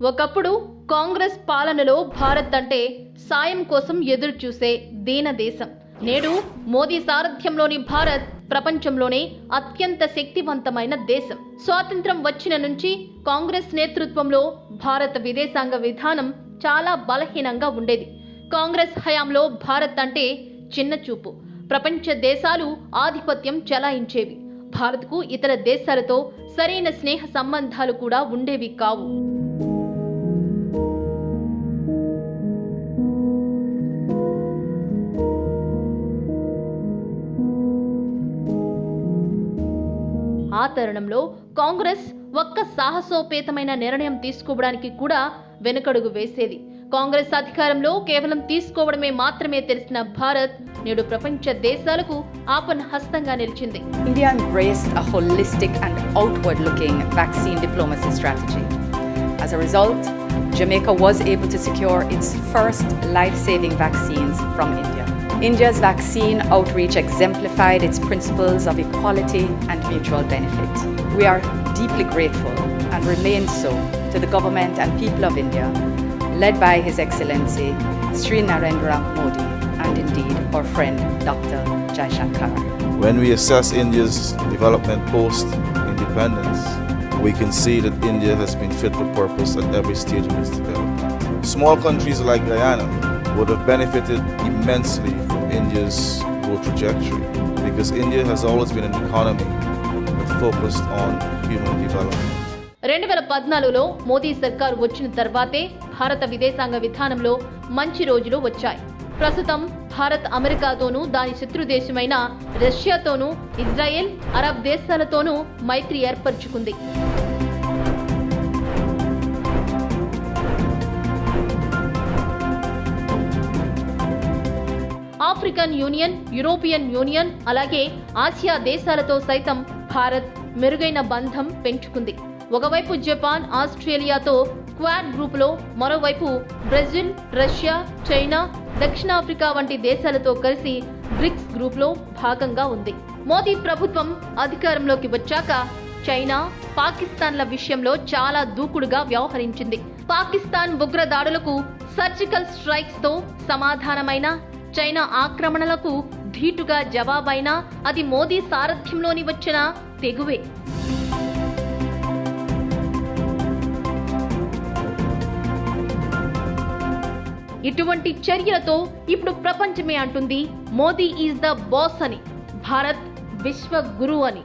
ఒకప్పుడు కాంగ్రెస్ పాలనలో భారత్ అంటే సాయం కోసం ఎదురు చూసే దీన దేశం. నేడు మోదీ సారథ్యంలోని భారత్ ప్రపంచంలోనే అత్యంత శక్తివంతమైన దేశం. స్వాతంత్రం వచ్చిన నుంచి కాంగ్రెస్ నేతృత్వంలో భారత విదేశాంగ విధానం చాలా బలహీనంగా ఉండేది. కాంగ్రెస్ హయాంలో భారత్ అంటే చిన్న చూపు. ప్రపంచ దేశాలు ఆధిపత్యం చెలాయించేవి. భారత్కు ఇతర దేశాలతో సరైన స్నేహ సంబంధాలు కూడా ఉండేవి కావు. ఆ తరుణంలో కాంగ్రెస్ ఒక్క సాహసోపేతమైన నిర్ణయం తీసుకోవడానికి కూడా వెనుకడుగు వేసేది. కాంగ్రెస్ అధికారంలో కేవలం తీసుకోవడమే మాత్రమే తెలిసిన భారత్ నేడు ప్రపంచ దేశాలకు ఆపన్న హస్తంగా నిలిచింది. India embraced a holistic and outward-looking vaccine diplomacy strategy. As a result, Jamaica was able to secure its first life-saving vaccines from India. India's vaccine outreach exemplified its principles of equality and mutual benefit. We are deeply grateful and remain so to the government and people of India, led by His Excellency Sri Narendra Modi and indeed our friend Dr. Jaishankar. When we assess India's development post-independence, we can see that India has been fit for purpose at every stage of its development. Small countries like Guyana would have benefited immensely from India's growth trajectory because India has always been an economy that focused on human development. 2014లో Modi సర్కార్ వచ్చిన తర్వాతే భారత విదేశాంగ విధానంలో మంచి రోజులు వచ్చాయి. ప్రస్తుతం భారత్ అమెరికాతోనూ, దాని శత్రు దేశమైన రష్యాతోనూ, ఇజ్రాయెల్, అరబ్ దేశాలతోనూ మైత్రి ఏర్పరచుకుంది. ఆఫ్రికన్ యూనియన్, యూరోపియన్ యూనియన్, అలాగే ఆసియా దేశాలతో సైతం భారత్ మెరుగైన బంధం పెంచుకుంది. ఒకవైపు జపాన్, ఆస్ట్రేలియాతో క్వాడ్ గ్రూపులో, మరోవైపు బ్రెజిల్, రష్యా, చైనా, దక్షిణాఫ్రికా వంటి దేశాలతో కలిసి బ్రిక్స్ గ్రూప్లో భాగంగా ఉంది. మోదీ ప్రభుత్వం అధికారంలోకి వచ్చాక చైనా, పాకిస్తాన్ల విషయంలో చాలా దూకుడుగా వ్యవహరించింది. పాకిస్తాన్ ఉగ్రదాడులకు సర్జికల్ స్ట్రైక్స్ తో సమాధానమైన, చైనా ఆక్రమణలకు ధీటుగా జవాబైనా అది మోదీ సారథ్యంలోని వచ్చిన తెగువే. ఇటువంటి చర్యలతో ఇప్పుడు ప్రపంచమే అంటుంది మోదీ ఈజ్ ద బాస్ అని, భారత్ విశ్వ గురు అని.